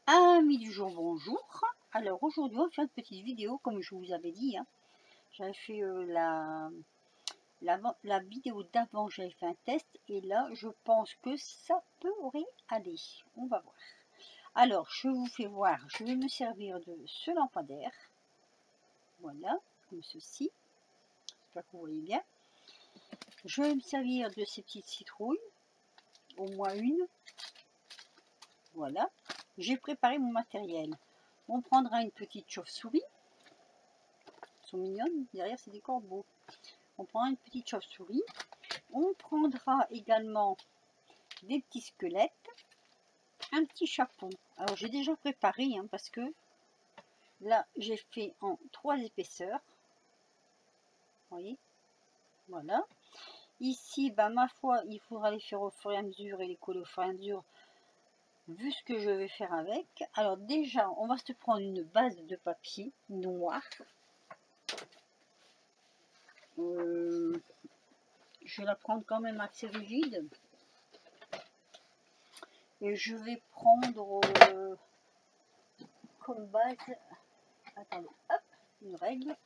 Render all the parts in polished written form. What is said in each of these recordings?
Amis du jour, bonjour. Alors aujourd'hui on fait une petite vidéo comme je vous avais dit. J'avais fait la vidéo d'avant, j'avais fait un test et là je pense que ça pourrait aller. On va voir. Alors je vous fais voir, je vais me servir de ce lampadaire. Voilà, comme ceci. J'espère que vous voyez bien. Je vais me servir de ces petites citrouilles, au moins une. Voilà. J'ai préparé mon matériel. On prendra une petite chauve-souris. Elles sont mignonnes, derrière c'est des corbeaux. On prendra une petite chauve-souris. On prendra également des petits squelettes, un petit chapeau. Alors j'ai déjà préparé parce que là j'ai fait en 3 épaisseurs. Vous voyez, voilà. Ici, ma foi, il faudra les faire au fur et à mesure et les coller au fur et à mesure, vu ce que je vais faire avec. Alors déjà, on va se prendre une base de papier noir. Je vais la prendre quand même assez rigide. Et je vais prendre comme base, attendez, hop, une règle.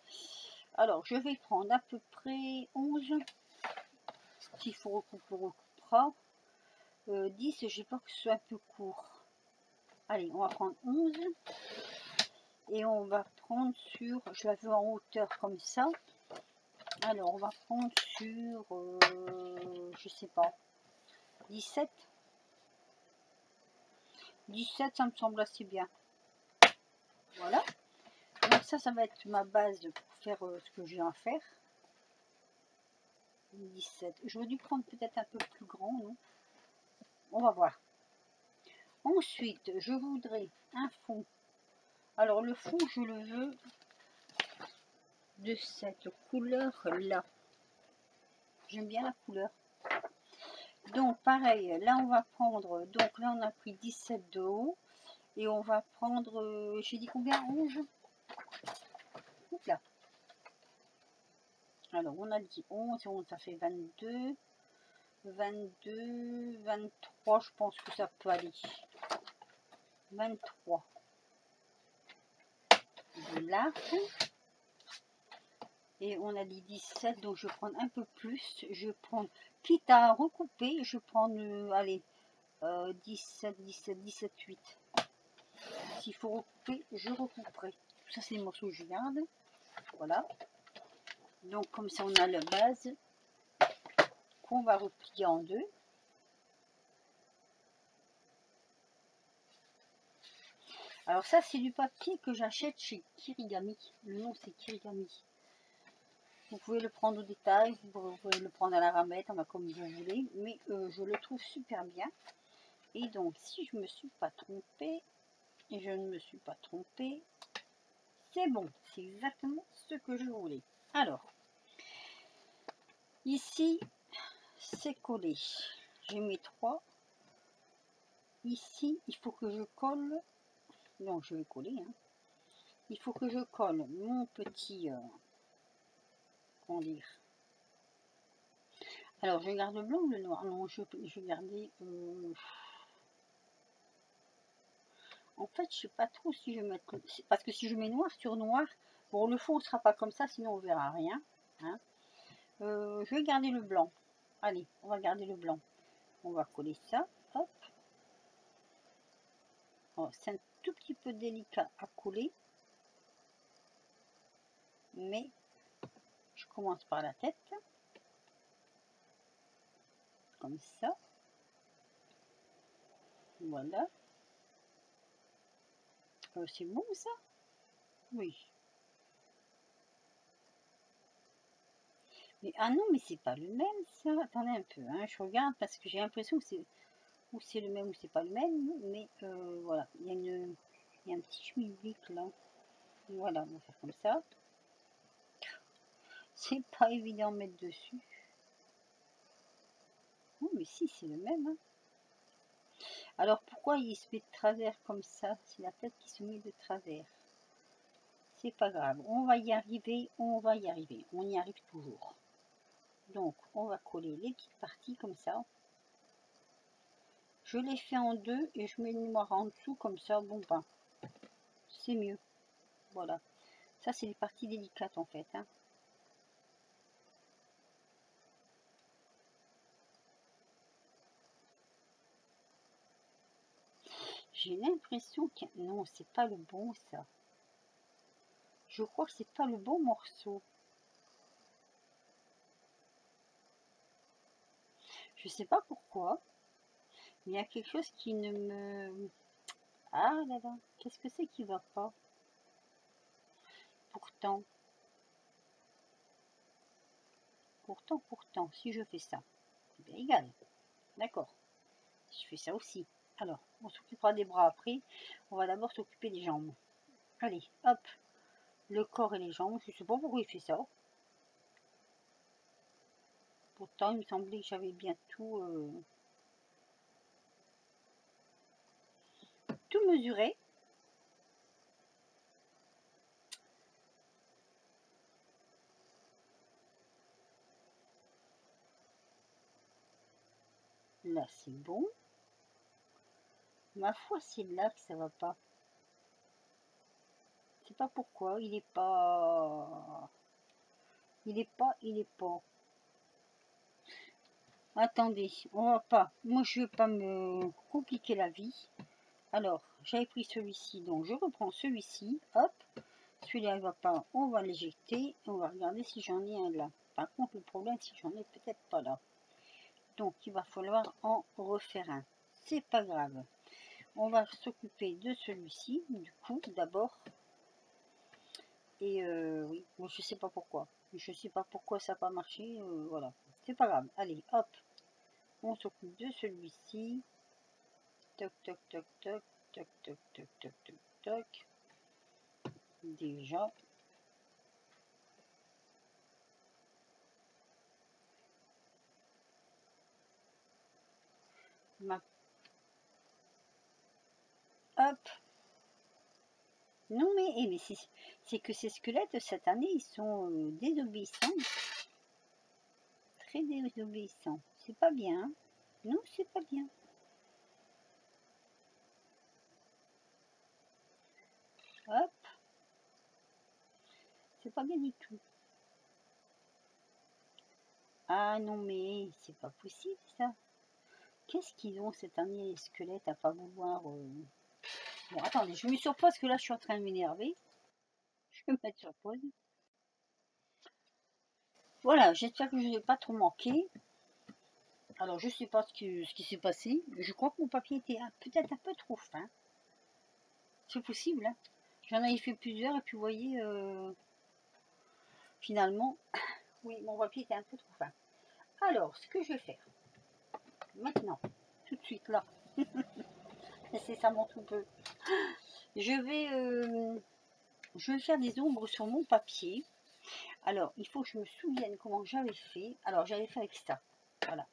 Alors, je vais prendre à peu près 11. S'il faut recouper, on recoupera. 10, j'ai peur que ce soit un peu court. Allez, on va prendre 11. Et on va prendre sur, je la veux en hauteur comme ça. Alors, on va prendre sur, je sais pas, 17. 17, ça me semble assez bien. Voilà. Donc ça va être ma base pour faire ce que j'ai à faire. 17. J'aurais dû prendre peut-être un peu plus grand, non? On va voir. Ensuite, je voudrais un fond. Alors le fond, je le veux de cette couleur-là. J'aime bien la couleur. Donc pareil, là on va prendre, donc là on a pris 17 de haut. Et on va prendre, j'ai dit combien? 11. Là. Alors on a dit 11, ça fait 22. 22, 23, je pense que ça peut aller. 23 de l'arc. Et on a dit 17, donc je vais prendre un peu plus. Je vais prendre, quitte à recouper, je vais prendre, allez, 17, 17, 17, 8. S'il faut recouper, je recouperai. Tout ça, c'est les morceaux que je garde. Voilà. Donc, comme ça, on a la base qu'on va replier en deux. Alors ça, c'est du papier que j'achète chez Kirigami. Le nom, c'est Kirigami. Vous pouvez le prendre au détail, vous pouvez le prendre à la ramette, comme vous voulez. Mais je le trouve super bien. Et donc, si je ne me suis pas trompée, et je ne me suis pas trompée, c'est bon. C'est exactement ce que je voulais. Alors, ici, c'est collé. J'ai mes 3. Ici, il faut que je colle. Non, je vais coller. Il faut que je colle mon petit... comment dire? Alors, je garde le blanc ou le noir? Non, je vais garder... En fait, je sais pas trop si je vais mettre... Parce que si je mets noir sur noir, bon, le fond ne sera pas comme ça, sinon on verra rien. Je vais garder le blanc. Allez, on va garder le blanc. On va coller ça. Hop. Oh, c'est un tout petit peu délicat à coller. Mais je commence par la tête. Comme ça. Voilà. C'est bon ça? Oui. Mais ah non, mais c'est pas le même ça. Attendez un peu, je regarde parce que j'ai l'impression que c'est ou c'est le même ou c'est pas le même. Mais voilà, il y a un petit schmilblick là. Voilà, on va faire comme ça. C'est pas évident de mettre dessus. Oh, mais si, c'est le même. Alors pourquoi il se met de travers comme ça? C'est la tête qui se met de travers. C'est pas grave, on va y arriver, on y arrive toujours. Donc on va coller les petites parties comme ça. Je les fais en deux et je mets le noir en dessous comme ça. Bon ben, c'est mieux. Voilà. Ça, c'est les parties délicates en fait. Hein. J'ai l'impression que... Non, c'est pas le bon ça. Je crois que c'est pas le bon morceau. Je sais pas pourquoi. Mais il y a quelque chose qui ne me... Ah là là, qu'est-ce que c'est qui va pas? Pourtant, pourtant, si je fais ça, c'est bien égal. D'accord. Si je fais ça aussi. Alors, on s'occupera des bras après. On va d'abord s'occuper des jambes. Allez, hop. Le corps et les jambes. Je sais pas pourquoi il fait ça. Pourtant, il me semblait que j'avais bien tout mesuré. Là, c'est bon. Ma foi, c'est là que ça va pas. Je sais pas pourquoi. Il est pas... Il est pas. Attendez, on va pas. Moi, je vais pas me compliquer la vie. Alors, j'avais pris celui-ci, donc je reprends celui-ci. Hop. Celui-là, il va pas. On va l'éjecter. On va regarder si j'en ai un là. Par contre, le problème, c'est que j'en ai peut-être pas là. Donc, il va falloir en refaire un. C'est pas grave. On va s'occuper de celui-ci, du coup, d'abord. Et oui, moi je sais pas pourquoi. Je sais pas pourquoi ça n'a pas marché. Voilà, c'est pas grave. Allez, hop, on s'occupe de celui-ci. Toc, toc, toc, toc, toc, toc, toc, toc, toc, toc. Déjà. Ma... Hop. Non mais c'est que ces squelettes cette année ils sont désobéissants. Très désobéissants. C'est pas bien. Hein. Non, c'est pas bien. Hop. C'est pas bien du tout. Ah non mais c'est pas possible ça. Qu'est-ce qu'ils ont cette année les squelettes à pas vouloir... Bon attendez, je me mets sur pause parce que là je suis en train de m'énerver. Je vais me mettre sur pause. Voilà, j'espère que je n'ai pas trop manqué. Alors je sais pas ce qui s'est passé. Je crois que mon papier était peut-être un peu trop fin. C'est possible. Hein. J'en avais fait plusieurs et puis vous voyez, finalement, oui, mon papier était un peu trop fin. Alors, ce que je vais faire, maintenant, tout de suite là, c'est ça mon tout peu, je vais faire des ombres sur mon papier. Alors, il faut que je me souvienne comment j'avais fait. Alors, j'avais fait avec ça. Voilà.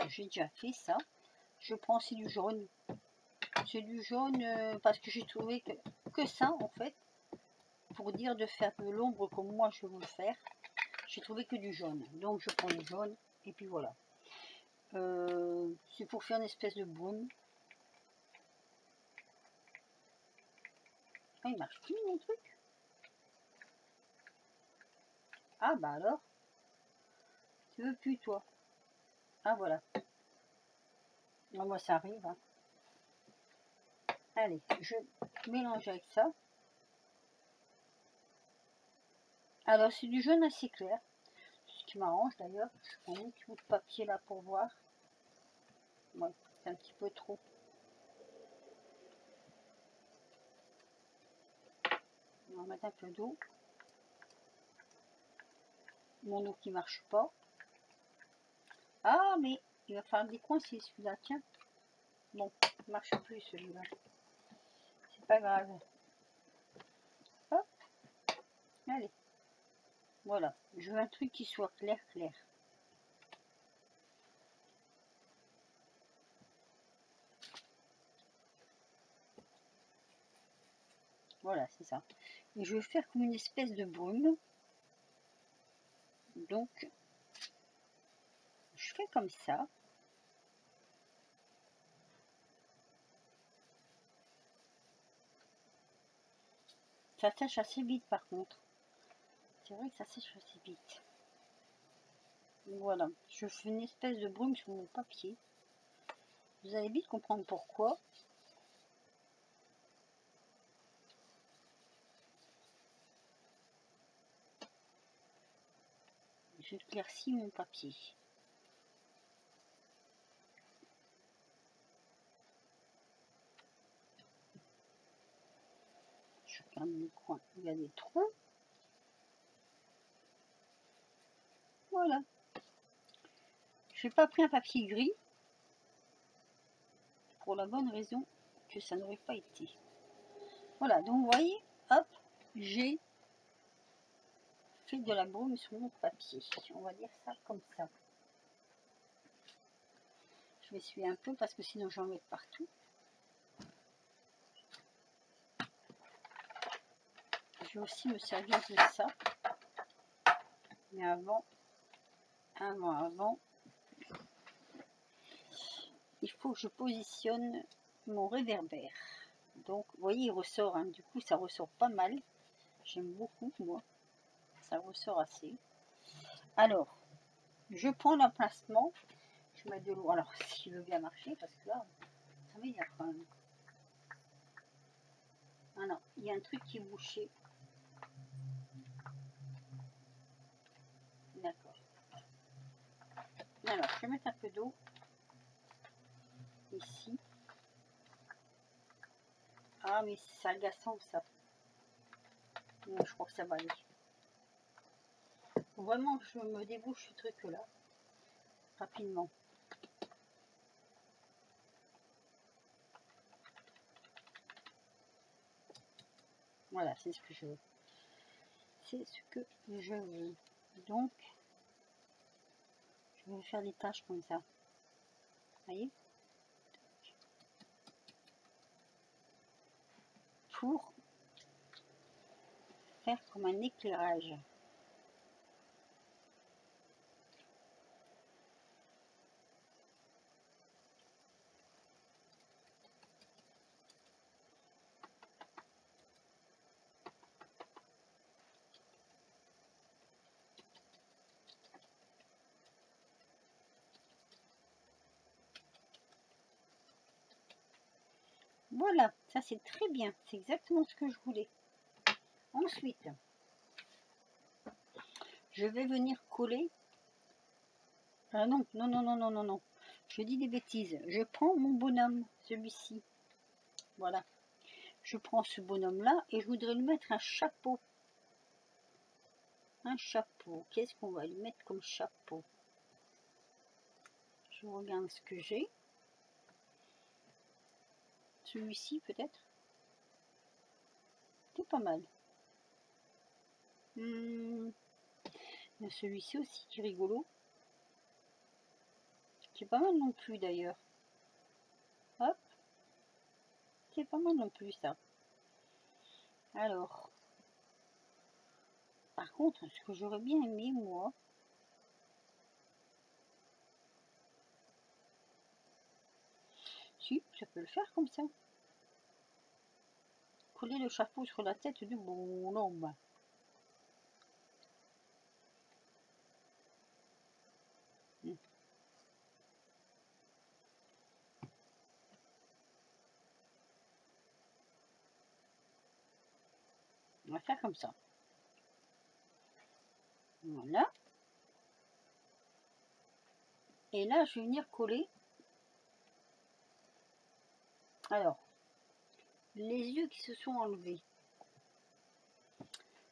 J'ai déjà fait ça. Je prends, c'est du jaune. C'est du jaune parce que j'ai trouvé que ça, en fait, pour dire de faire de l'ombre comme moi je veux le faire, j'ai trouvé que du jaune. Donc, je prends du jaune et puis voilà. C'est pour faire une espèce de brume. Ah, il marche plus mon truc. Ah bah alors, tu veux plus toi. Ah voilà. Non, moi ça arrive. Hein. Allez, je mélange avec ça. Alors c'est du jaune assez clair. Ce qui m'arrange d'ailleurs. Je prends un petit bout de papier là pour voir. Ouais, c'est un petit peu trop. On va mettre un peu d'eau. Mon eau qui marche pas. Ah mais il va falloir décoincer celui-là, tiens. Bon, il marche plus celui-là. C'est pas grave. Hop. Allez. Voilà. Je veux un truc qui soit clair, clair. Voilà, c'est ça. Et je vais faire comme une espèce de brume. Donc, je fais comme ça. Ça sèche assez vite par contre. C'est vrai que ça sèche assez vite. Voilà, je fais une espèce de brume sur mon papier. Vous allez vite comprendre pourquoi. J'éclaircis mon papier. Je regarde les coins, il y a des trous. Voilà. Je n'ai pas pris un papier gris pour la bonne raison que ça n'aurait pas été. Voilà, donc vous voyez, hop, j'ai fait de la brume sur mon papier. On va dire ça comme ça. Je m'essuie un peu parce que sinon j'en mets partout. Je vais aussi me servir de ça. Mais avant, il faut que je positionne mon réverbère. Donc, vous voyez, il ressort, hein, du coup, ça ressort pas mal. J'aime beaucoup, moi. Ça ressort assez. Alors, je prends l'emplacement. Je mets de l'eau. Alors, s'il veut bien marcher, parce que là, ça m'énerve quand même. Ah non, il y a un truc qui est bouché. D'accord. Alors, je vais mettre un peu d'eau ici. Ah, mais c'est agaçant ça. Non, je crois que ça va aller. Faut vraiment que je me débouche ce truc là rapidement. Voilà, c'est ce que je veux. C'est ce que je veux. Donc, je vais faire des tâches comme ça. Vous voyez? Pour faire comme un éclairage. Voilà, ça c'est très bien. C'est exactement ce que je voulais. Ensuite, je vais venir coller. Ah non, non, non, non, non, non, non. Je dis des bêtises. Je prends mon bonhomme, celui-ci. Voilà. Je prends ce bonhomme-là et je voudrais lui mettre un chapeau. Un chapeau. Qu'est-ce qu'on va lui mettre comme chapeau? Je regarde ce que j'ai. Celui-ci peut-être. C'est pas mal. Il y a celui-ci aussi qui est rigolo. C'est pas mal non plus d'ailleurs. Hop. C'est pas mal non plus ça. Alors. Par contre, ce que j'aurais bien aimé moi. Si, ça peut le faire comme ça. Coller le chapeau sur la tête du bonhomme. On va faire comme ça. Voilà. Et là, je vais venir coller. Alors, les yeux qui se sont enlevés.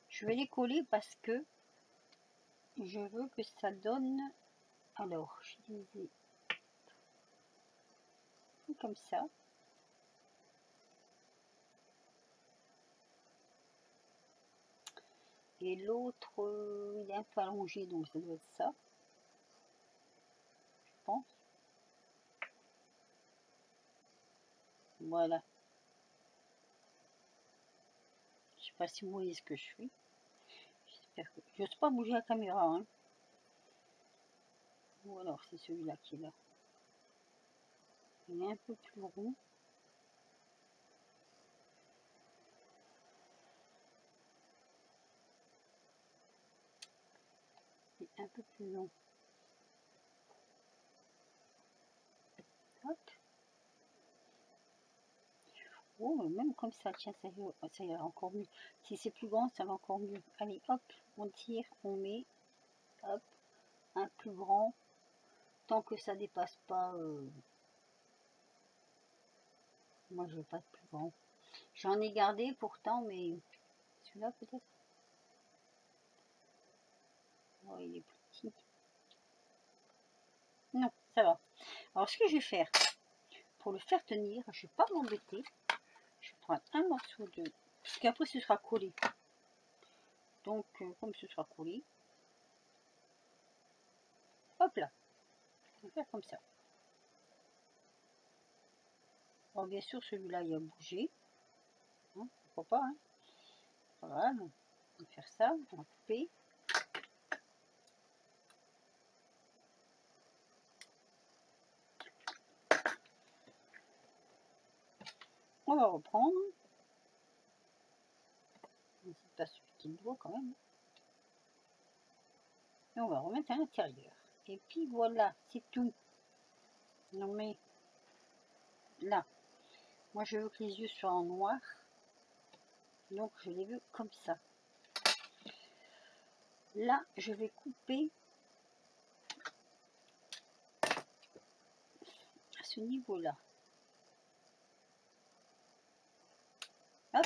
Je vais les coller parce que je veux que ça donne. Alors, je disais comme ça. Et l'autre, il est un peu allongé, donc ça doit être ça. Je pense. Voilà. Je sais pas si vous voyez ce que je suis. J'espère que. J'ose pas bouger la caméra, hein. Ou alors c'est celui-là qui est là. Il est un peu plus rond. un peu plus long. Hop. Oh, même comme ça, tiens, ça ira encore mieux. Si c'est plus grand, ça va encore mieux. Allez, hop, on tire, on met, hop, un plus grand, tant que ça dépasse pas. Moi, je veux pas de plus grand. J'en ai gardé pourtant, mais celui-là peut-être. Oh, il est petit. Non, ça va. Alors, ce que je vais faire, pour le faire tenir, je vais pas m'embêter. Je vais prendre un morceau de... Parce qu'après, ce sera collé. Donc, comme ce sera collé, hop là, on va faire comme ça. Alors, bien sûr, celui-là, il a bougé. Hein, pourquoi pas, hein. Voilà, on va faire ça, on va couper. On va reprendre. C'est pas celui qui doit quand même. Et on va remettre à l'intérieur. Et puis voilà, c'est tout. Non mais là, moi je veux que les yeux soient en noir. Donc je les veux comme ça. Là, je vais couper à ce niveau-là. Hop.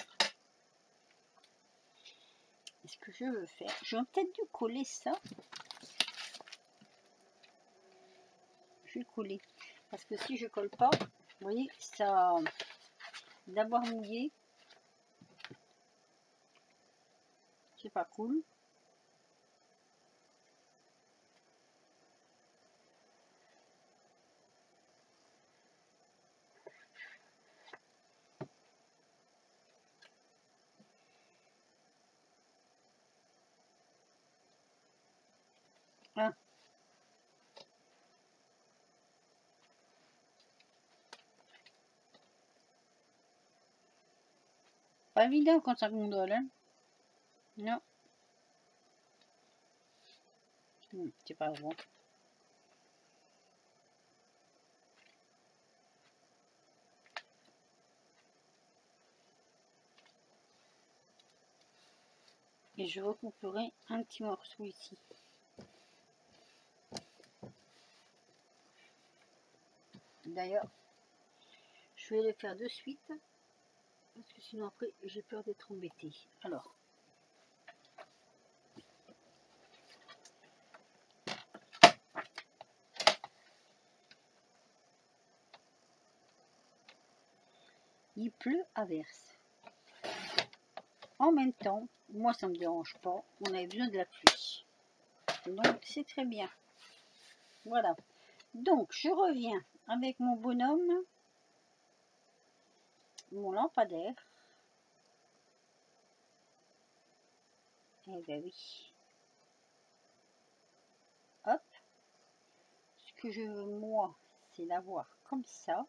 Et ce que je veux faire, je vais peut-être dû coller ça. Je vais coller. Parce que si je colle pas, vous voyez, ça d'avoir mouillé. C'est pas cool. Hein. Pas évident quand ça gondole, hein. Non. C'est pas bon. Et je recouperai un petit morceau ici. D'ailleurs, je vais le faire de suite. Parce que sinon après, j'ai peur d'être embêtée. Alors. Il pleut à verse. En même temps, moi ça me dérange pas. On avait besoin de la pluie. Donc c'est très bien. Voilà. Donc je reviens avec mon bonhomme, mon lampadaire. Eh ben oui. Hop. Ce que je veux moi, c'est l'avoir comme ça.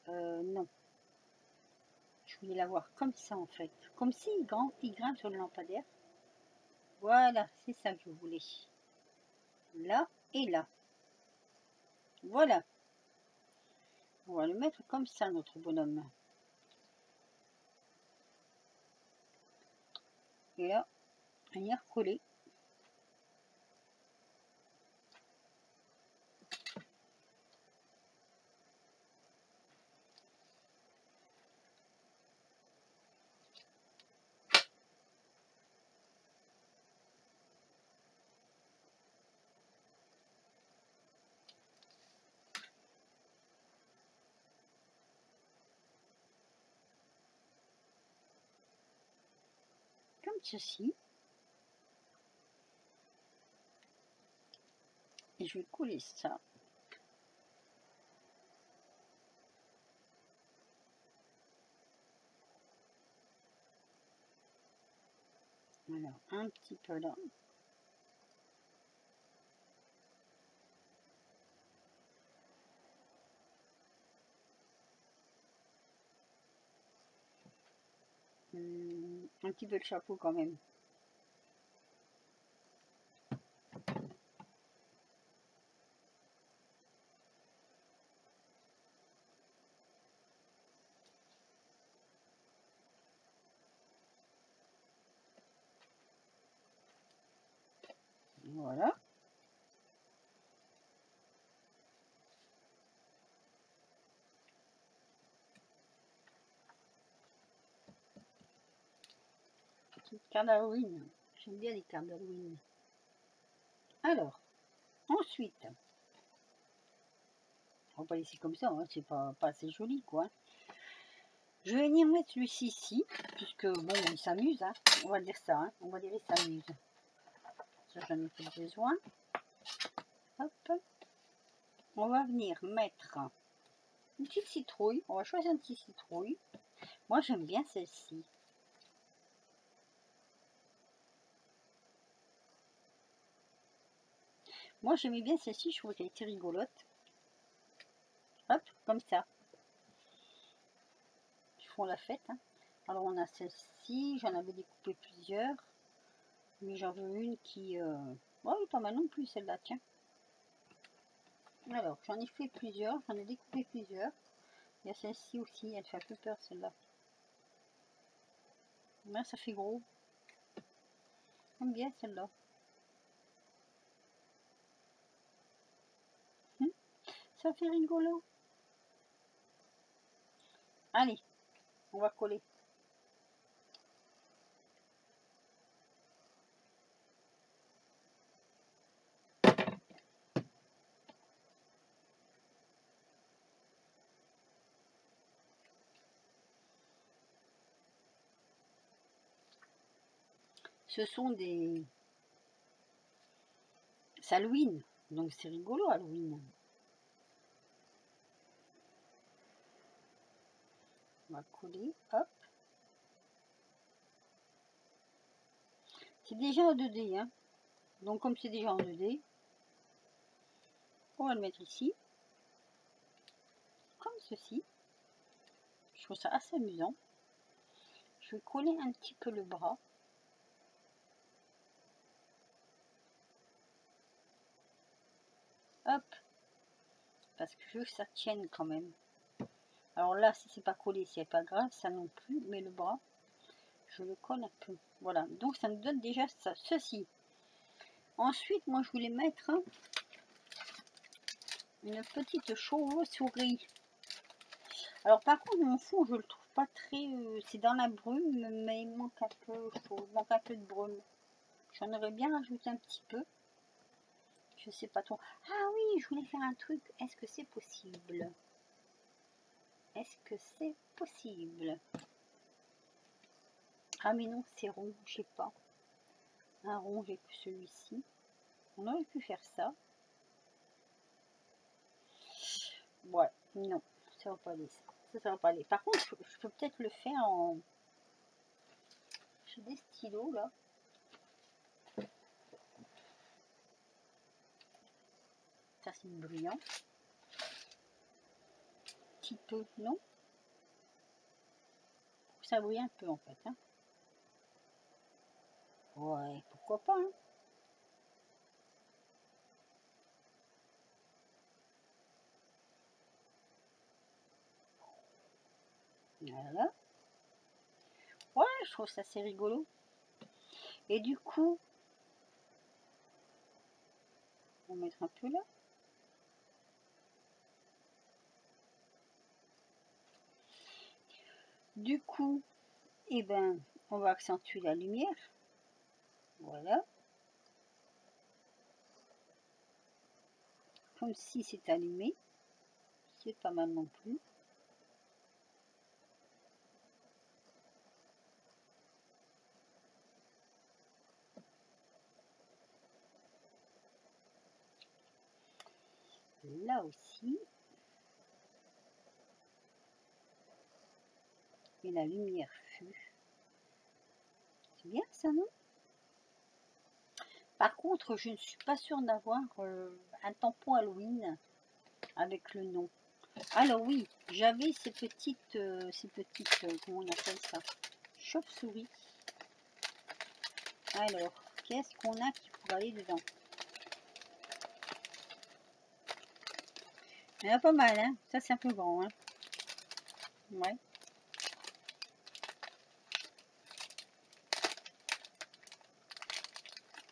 Non. Je voulais l'avoir comme ça en fait. Comme si il grimpe sur le lampadaire. Voilà, c'est ça que je voulais. Là et là. Voilà. On va le mettre comme ça, notre bonhomme. Et là, on y a recollé. Comme ceci. Et je vais coller ça. Alors, un petit peu là. Un petit peu de chapeau quand même. Voilà. Petite carte d'Halloween. J'aime bien les cartes d'Halloween. Alors, ensuite, on va pas laisser comme ça, hein, c'est pas assez joli quoi. Je vais venir mettre celui-ci ici, puisque bon, il s'amuse, hein. On va dire ça, hein. On va dire il s'amuse. Ça, j'en ai plus besoin. Hop. On va venir mettre une petite citrouille. On va choisir une petite citrouille. Moi, j'aime bien celle-ci. Moi, j'aimais bien celle-ci. Je trouvais qu'elle était rigolote. Hop, comme ça. Ils font la fête, hein. Alors, on a celle-ci. J'en avais découpé plusieurs. Mais j'en veux une qui... Oh, elle est pas mal non plus, celle-là, tiens. Alors, j'en ai fait plusieurs. J'en ai découpé plusieurs. Il y a celle-ci aussi. Elle fait un peu peur, celle-là. Là, ça fait gros. J'aime bien celle-là. Ça fait rigolo. Allez, on va coller. Ce sont des... C'est Halloween, donc c'est rigolo Halloween. On va coller, hop. C'est déjà en 2D, hein. Donc comme c'est déjà en 2D, on va le mettre ici. Comme ceci. Je trouve ça assez amusant. Je vais coller un petit peu le bras. Hop. Parce que je veux que ça tienne quand même. Alors là, si c'est pas collé, c'est pas grave, ça non plus. Mais le bras, je le colle un peu. Voilà. Donc ça me donne déjà ça, ceci. Ensuite, moi, je voulais mettre une petite chauve-souris. Alors par contre, mon fond, je le trouve pas très... c'est dans la brume, mais il manque un peu, je trouve, il manque un peu de brume. J'en aurais bien rajouté un petit peu. Je sais pas trop. Ah oui, je voulais faire un truc. Est-ce que c'est possible? Est-ce que c'est possible? Ah mais non, c'est rond, je sais pas. Un rond, j'ai que celui-ci. On aurait pu faire ça. Ouais, non, ça va pas aller. Ça va pas aller. Par contre, je peux peut-être le faire en... J'ai des stylos là. Ça c'est brillant. Un petit peu, non? Ça brille un peu en fait, hein. Ouais, pourquoi pas, hein. Voilà. Ouais, je trouve ça assez rigolo. Et du coup, on va mettre un peu là. Du coup, eh ben, on va accentuer la lumière. Voilà. Comme si c'est allumé. C'est pas mal non plus. Là aussi. Et la lumière fut. C'est bien ça, non? Par contre, je ne suis pas sûre d'avoir un tampon Halloween avec le nom. Alors oui, j'avais ces petites comment on appelle ça? chauve-souris. Alors, qu'est-ce qu'on a qui pourrait aller dedans? Il y en a pas mal, hein. Ça, c'est un peu grand, hein. Ouais.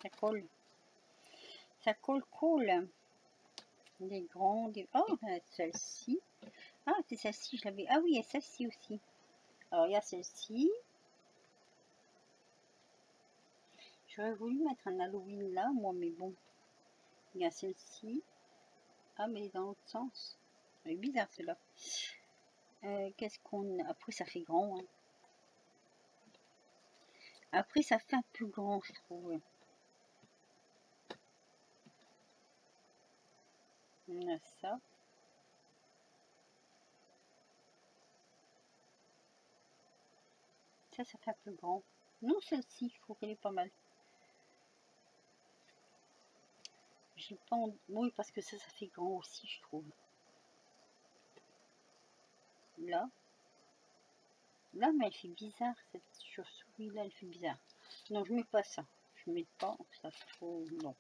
Ça colle. Ça colle. Des grands, des... Oh, celle-ci. Ah, c'est celle-ci, je l'avais... Ah oui, il y a celle-ci aussi. Alors, il y a celle-ci. J'aurais voulu mettre un Halloween là, moi, mais bon. Il y a celle-ci. Ah, mais dans l'autre sens. Elle est bizarre, celle-là. Qu'est-ce qu'on a? Après, ça fait grand, hein. Après, ça fait un peu grand, je trouve. On a ça. Ça fait un peu grand. Non, celle-ci, je trouve qu'elle est pas mal. J'ai pas... Oui, parce que ça fait grand aussi, je trouve. Là. Là, mais elle fait bizarre, cette chauve-souris-là, elle fait bizarre. Non, je mets pas ça. Je mets pas, ça trop... Non.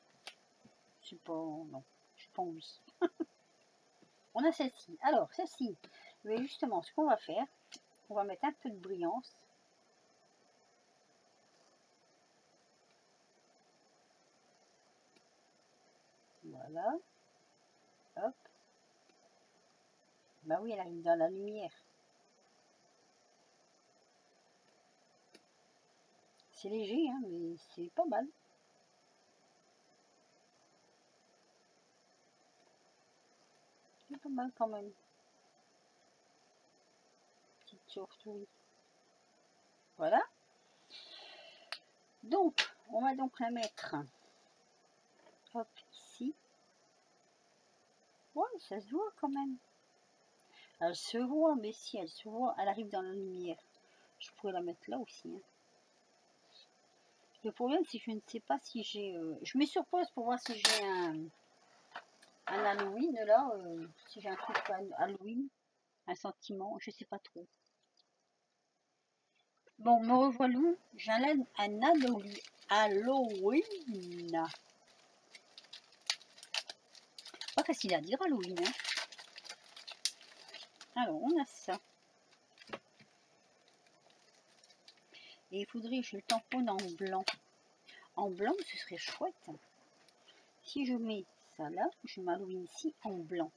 C'est pas... Non. J'ai pas envie. On a celle-ci. Alors, celle-ci. Mais justement, ce qu'on va faire, on va mettre un peu de brillance. Voilà. Hop. Bah oui, elle arrive dans la lumière. C'est léger, hein, mais c'est pas mal. C'est pas mal quand même. Petite chauve-souris. Voilà. Donc, on va donc la mettre. Hop, ici. Ouais, ça se voit quand même. Elle se voit, mais si elle se voit, elle arrive dans la lumière. Je pourrais la mettre là aussi. Hein. Le problème, c'est que je ne sais pas si j'ai... je mets sur pause pour voir si j'ai un Halloween là. Si j'ai un truc Halloween, un sentiment, je sais pas trop. Bon, me revoilà. J'ai un Halloween. Pas facile à dire Halloween. Hein. Alors, on a ça. Et il faudrait que je le tamponne en blanc. En blanc, ce serait chouette. Si je mets ça là, je m'Halloween ici en blanc.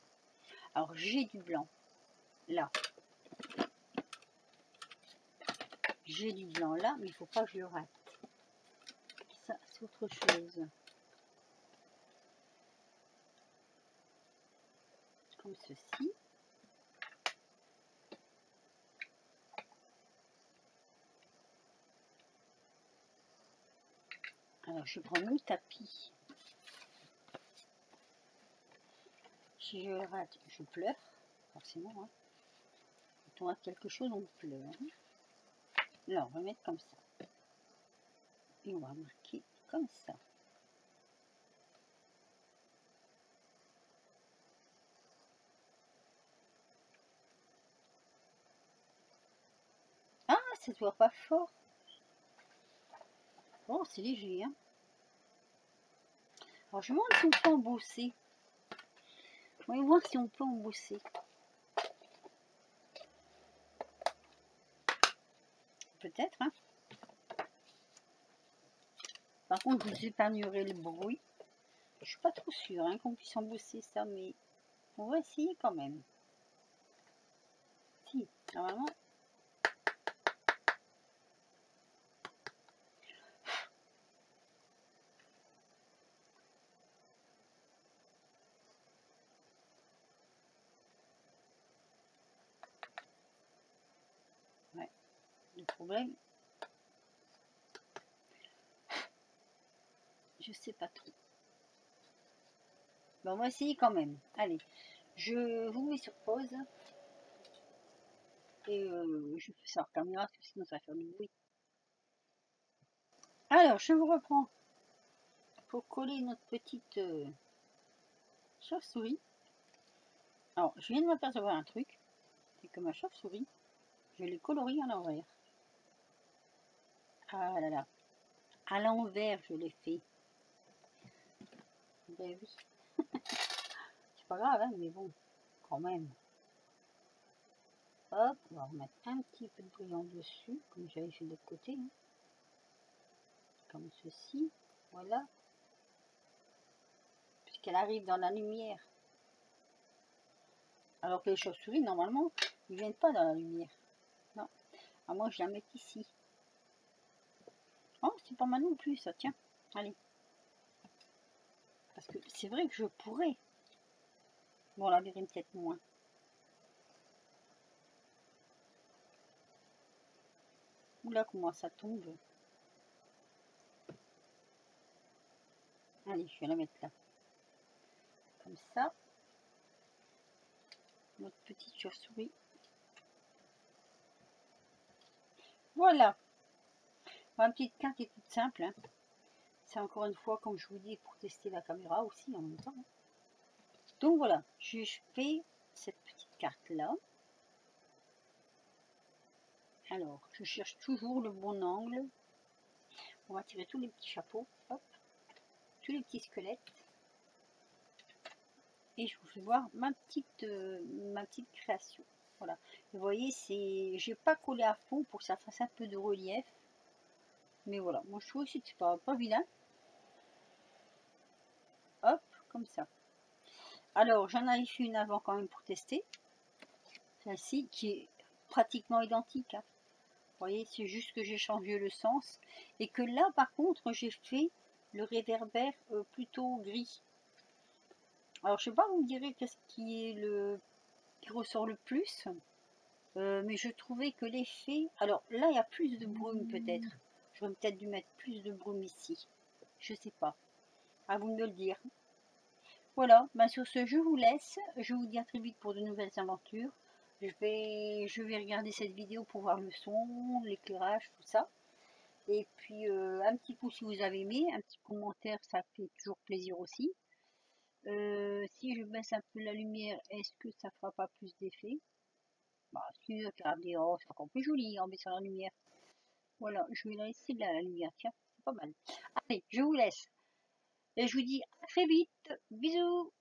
Alors, j'ai du blanc. Là. J'ai du blanc là, mais il ne faut pas que je le rate. Ça, c'est autre chose. Comme ceci. Alors, je prends mon tapis. Si je le rate, je pleure. Forcément. Hein. Quand on a quelque chose, on pleure. Là, on va mettre comme ça. Et on va marquer comme ça. Ah, ça se voit pas fort. Oh, c'est léger, hein. Alors, je me demande si on peut embosser. On va voir si on peut embosser. Peut-être, hein. Par contre, je vous épargnerai le bruit. Je suis pas trop sûre hein, qu'on puisse embosser ça, mais on va essayer quand même. Si, normalement. Ouais. Le problème, je sais pas trop. Bon, on va essayer quand même. Allez, je vous mets sur pause. Et je fais ça en caméra, parce que sinon ça va faire du bruit. Alors, je vous reprends pour coller notre petite chauve-souris. Alors, je viens de m'apercevoir un truc, c'est que ma chauve-souris, je l'ai coloriée en l'envers. Ah là là, à l'envers je l'ai fait. Ben oui, c'est pas grave, hein, mais bon, quand même. Hop, on va remettre un petit peu de brillant dessus, comme j'avais fait de l'autre côté, hein. Comme ceci, voilà. Puisqu'elle arrive dans la lumière. Alors que les chauves-souris, normalement, ils viennent pas dans la lumière. Non, à moins que je la mette ici. Oh, c'est pas mal non plus, ça, tiens. Allez. Parce que c'est vrai que je pourrais. Bon, la verrine peut-être moins. Oula, comment ça tombe. Allez, je vais la mettre là. Comme ça. Notre petite chauve-souris. Voilà. Ma petite carte est toute simple, hein. C'est encore une fois, comme je vous dis, pour tester la caméra aussi en même temps. Donc voilà, je fais cette petite carte là. Alors, je cherche toujours le bon angle. On va tirer tous les petits chapeaux, hop, tous les petits squelettes. Et je vous fais voir ma petite création. Voilà. Vous voyez, j'ai pas collé à fond pour que ça fasse un peu de relief. Mais voilà, moi je trouve que c'est pas vilain. Hop, comme ça. Alors, j'en avais fait une avant quand même pour tester. Celle-ci qui est pratiquement identique, hein. Vous voyez, c'est juste que j'ai changé le sens. Et que là, par contre, j'ai fait le réverbère plutôt gris. Alors, je sais pas, vous me direz qu'est-ce qui ressort le plus. Mais je trouvais que l'effet... Alors, là, il y a plus de brume, peut-être. J'aurais peut-être dû mettre plus de brume ici. Je sais pas. À vous de me le dire. Voilà, ben sur ce, je vous laisse. Je vous dis à très vite pour de nouvelles aventures. Je vais regarder cette vidéo pour voir le son, l'éclairage, tout ça. Et puis, un petit pouce si vous avez aimé, un petit commentaire, ça fait toujours plaisir aussi. Si je baisse un peu la lumière, est-ce que ça fera pas plus d'effet? Bah, si, regardez, oh, c'est encore plus joli en baissant la lumière. Voilà, je vais la laisser là, la lumière, tiens, c'est pas mal. Allez, je vous laisse. Et je vous dis à très vite. Bisous!